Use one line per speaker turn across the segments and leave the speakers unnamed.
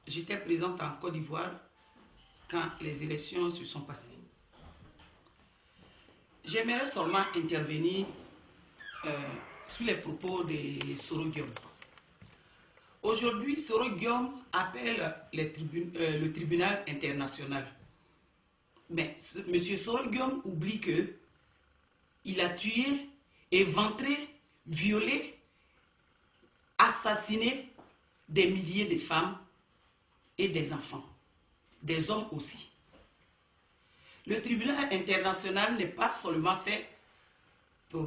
j'étais présente en Côte d'Ivoire quand les élections se sont passées. J'aimerais seulement intervenir sur les propos de Soro Guillaume. Aujourd'hui, Soro Guillaume appelle le tribunal international. Mais M. Soro Guillaume oublie que il a tué, éventré, violé, assassiné des milliers de femmes et des enfants, des hommes aussi. Le tribunal international n'est pas seulement fait pour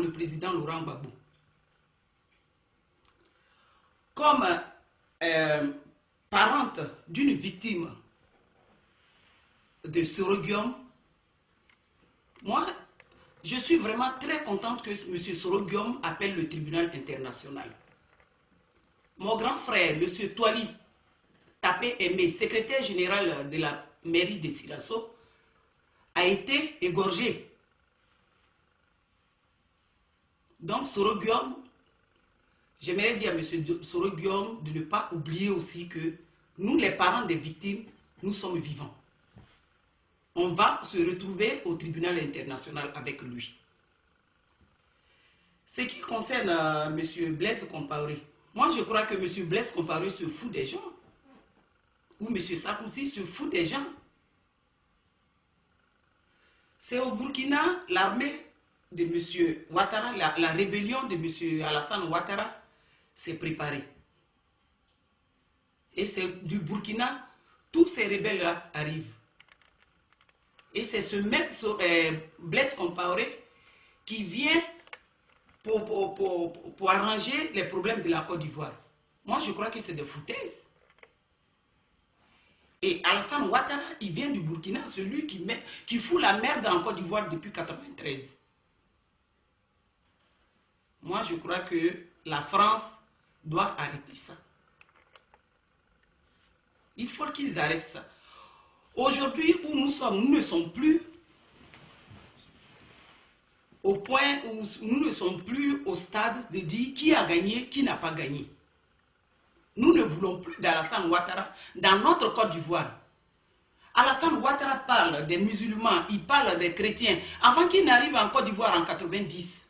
le président Laurent Gbagbo. Comme parente d'une victime de Soro Guillaume, moi, je suis vraiment très contente que M. Soro Guillaume appelle le tribunal international. Mon grand frère, M. Toali Tapé Aimé, secrétaire général de la mairie de Sirasso, a été égorgé. Donc, Soro Guillaume, j'aimerais dire à M. Soro Guillaume de ne pas oublier aussi que nous, les parents des victimes, nous sommes vivants. On va se retrouver au tribunal international avec lui. Ce qui concerne M. Blaise Compaoré, moi je crois que M. Blaise Compaoré se fout des gens. Ou M. Sarkozy se fout des gens. C'est au Burkina, l'armée de M. Ouattara, la rébellion de M. Alassane Ouattara s'est préparée. Et c'est du Burkina, tous ces rebelles-là arrivent. Et c'est ce même Blaise Compaoré qui vient pour arranger les problèmes de la Côte d'Ivoire. Moi, je crois que c'est des foutaises. Et Alassane Ouattara, il vient du Burkina, celui qui fout la merde en Côte d'Ivoire depuis 1993. Moi, je crois que la France doit arrêter ça. Il faut qu'ils arrêtent ça. Aujourd'hui où nous sommes, nous ne sommes plus au point où nous ne sommes plus au stade de dire qui a gagné, qui n'a pas gagné. Nous ne voulons plus d'Alassane Ouattara dans notre Côte d'Ivoire. Alassane Ouattara parle des musulmans, il parle des chrétiens. Avant qu'il n'arrive en Côte d'Ivoire en 90,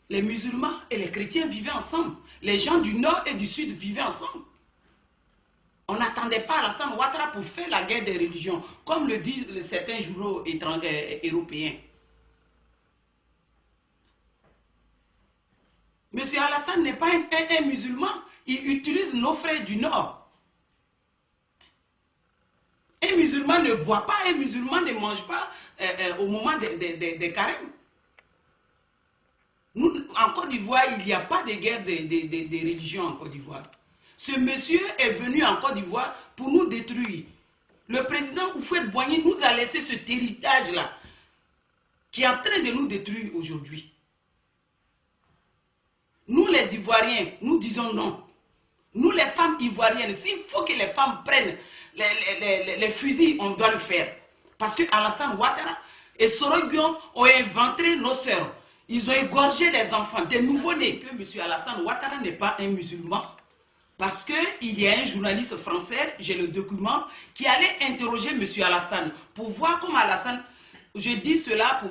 les musulmans et les chrétiens vivaient ensemble. Les gens du nord et du sud vivaient ensemble. On n'attendait pas Alassane Ouattara pour faire la guerre des religions, comme le disent certains journaux européens. Monsieur Alassane n'est pas un musulman, il utilise nos frères du Nord. Un musulman ne boit pas, un musulman ne mange pas au moment des carêmes. Nous, en Côte d'Ivoire, il n'y a pas de guerre des religions en Côte d'Ivoire. Ce monsieur est venu en Côte d'Ivoire pour nous détruire. Le président Houphouët-Boigny nous a laissé cet héritage-là qui est en train de nous détruire aujourd'hui. Nous les Ivoiriens, nous disons non. Nous les femmes ivoiriennes, s'il faut que les femmes prennent les fusils, on doit le faire. Parce que Alassane Ouattara et Soro Guillaume ont inventé nos sœurs. Ils ont égorgé des enfants, des nouveau-nés. Que M. Alassane Ouattara n'est pas un musulman. Parce qu'il y a un journaliste français, j'ai le document, qui allait interroger M. Alassane pour voir comment Alassane... Je dis cela pour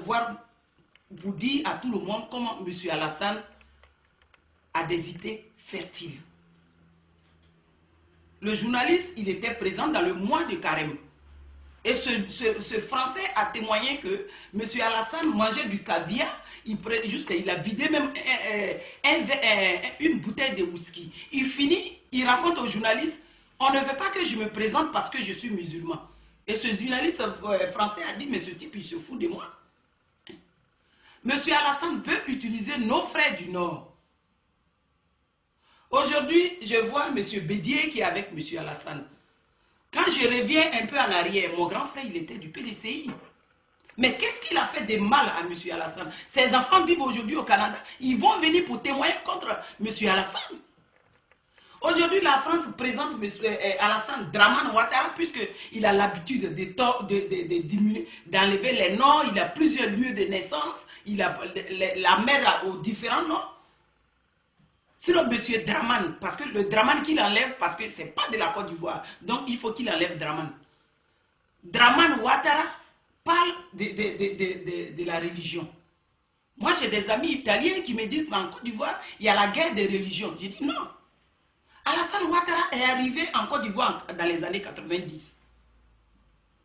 vous dire à tout le monde comment M. Alassane a des idées fertiles. Le journaliste, il était présent dans le mois de carême. Et ce Français a témoigné que M. Alassane mangeait du caviar. Il a vidé même une bouteille de whisky. Il finit, il raconte au journaliste, on ne veut pas que je me présente parce que je suis musulman. Et ce journaliste français a dit, mais ce type, il se fout de moi. M. Alassane veut utiliser nos frères du Nord. Aujourd'hui, je vois M. Bédier qui est avec M. Alassane. Quand je reviens un peu en arrière, mon grand frère, il était du PDCI. Mais qu'est-ce qu'il a fait de mal à M. Alassane? Ses enfants vivent aujourd'hui au Canada. Ils vont venir pour témoigner contre M. Alassane. Aujourd'hui, la France présente M. Alassane Dramane Ouattara puisqu'il a l'habitude d'enlever les noms. Il a plusieurs lieux de naissance. Il a la mère aux différents noms. Sur le monsieur Dramane, parce que le Dramane qu'il enlève, parce que ce n'est pas de la Côte d'Ivoire, donc il faut qu'il enlève Dramane. Dramane Ouattara parle de la religion. Moi, j'ai des amis italiens qui me disent qu'en Côte d'Ivoire, il y a la guerre des religions. J'ai dit non. Alassane Ouattara est arrivé en Côte d'Ivoire dans les années 90.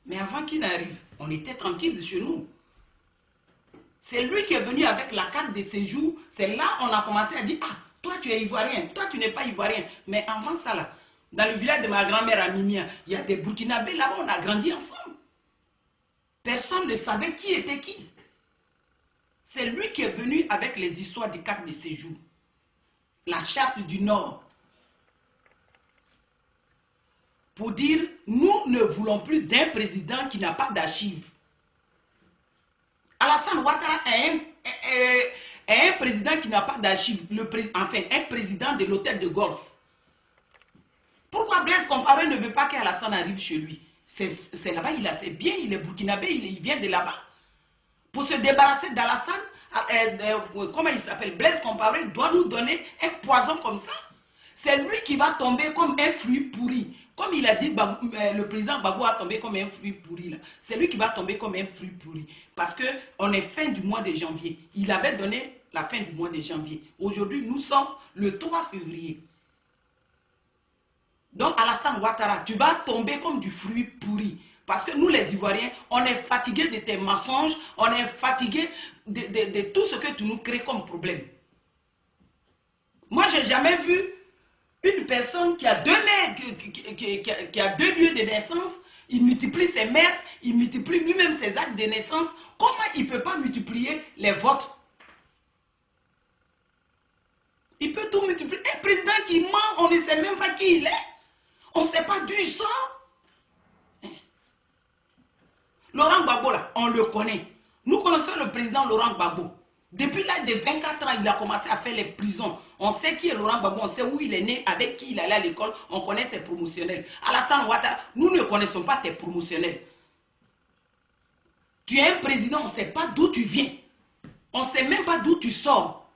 Mais avant qu'il n'arrive, on était tranquille chez nous. C'est lui qui est venu avec la carte de séjour. C'est là qu'on a commencé à dire, ah, toi tu es ivoirien, toi tu n'es pas ivoirien. Mais avant ça, là, dans le village de ma grand-mère à Mimia, il y a des Burkinabés, là-bas on a grandi ensemble. Personne ne savait qui était qui. C'est lui qui est venu avec les histoires des cartes de séjour. La charte du Nord. Pour dire, nous ne voulons plus d'un président qui n'a pas d'archives. Alassane Ouattara est un président qui n'a pas d'archives. Enfin, un président de l'hôtel de golf. Pourquoi Blaise Compaoré ne veut pas qu'Alassane arrive chez lui? C'est là-bas, c'est bien, il est burkinabé, il vient de là-bas. Pour se débarrasser d'Alassane, comment il s'appelle, Blaise Compaoré doit nous donner un poison comme ça. C'est lui qui va tomber comme un fruit pourri. Comme il a dit, le président Gbagbo a tombé comme un fruit pourri. C'est lui qui va tomber comme un fruit pourri. Parce qu'on est fin du mois de janvier. Il avait donné la fin du mois de janvier. Aujourd'hui, nous sommes le 3 février. Donc, Alassane Ouattara, tu vas tomber comme du fruit pourri. Parce que nous, les Ivoiriens, on est fatigués de tes mensonges, on est fatigués de tout ce que tu nous crées comme problème. Moi, je n'ai jamais vu une personne qui a deux mères, qui a deux lieux de naissance, il multiplie ses mères, il multiplie lui-même ses actes de naissance. Comment il ne peut pas multiplier les votes? Il peut tout multiplier. Un président qui ment, on ne sait même pas qui il est. On ne sait pas d'où il sort. Laurent Gbagbo, là, on le connaît. Nous connaissons le président Laurent Gbagbo. Depuis l'âge de 24 ans, il a commencé à faire les prisons. On sait qui est Laurent Gbagbo, on sait où il est né, avec qui il allait à l'école, on connaît ses promotionnels. Alassane Ouattara, nous ne connaissons pas tes promotionnels. Tu es un président, on ne sait pas d'où tu viens. On ne sait même pas d'où tu sors.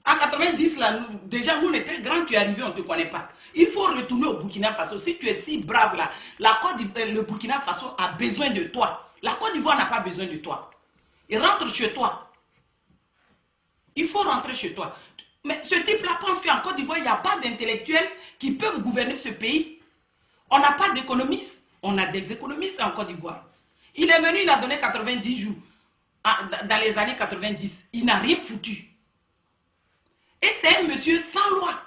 En 90, là, déjà, nous, on était grands, tu es arrivé, on ne te connaît pas. Il faut retourner au Burkina Faso. Si tu es si brave là, le Burkina Faso a besoin de toi. La Côte d'Ivoire n'a pas besoin de toi. Et rentre chez toi. Il faut rentrer chez toi. Mais ce type-là pense qu'en Côte d'Ivoire, il n'y a pas d'intellectuels qui peuvent gouverner ce pays. On n'a pas d'économistes. On a des économistes en Côte d'Ivoire. Il est venu, il a donné 90 jours. Dans les années 90. Il n'a rien foutu. Et c'est un monsieur sans loi.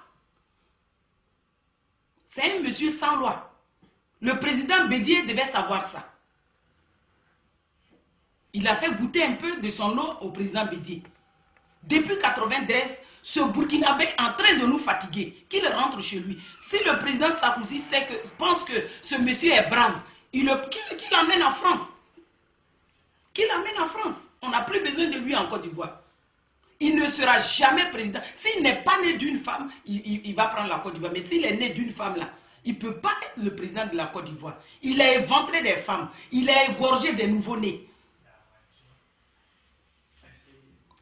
C'est un monsieur sans loi. Le président Bédié devait savoir ça. Il a fait goûter un peu de son eau au président Bédié. Depuis 93, ce Burkinabé est en train de nous fatiguer. Qu'il rentre chez lui. Si le président Sarkozy pense que ce monsieur est brave, qu'il l'emmène en France. Qu'il l'emmène en France. On n'a plus besoin de lui en Côte d'Ivoire. Il ne sera jamais président. S'il n'est pas né d'une femme, il va prendre la Côte d'Ivoire. Mais s'il est né d'une femme là, il ne peut pas être le président de la Côte d'Ivoire. Il a éventré des femmes. Il a égorgé des nouveau-nés.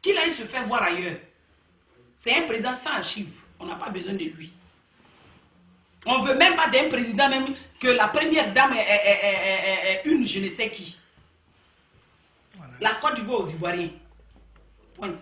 Qu'il aille se faire voir ailleurs. C'est un président sans archives. On n'a pas besoin de lui. On ne veut même pas d'un président même que la première dame est une je ne sais qui. Voilà. La Côte d'Ivoire aux Ivoiriens. Point.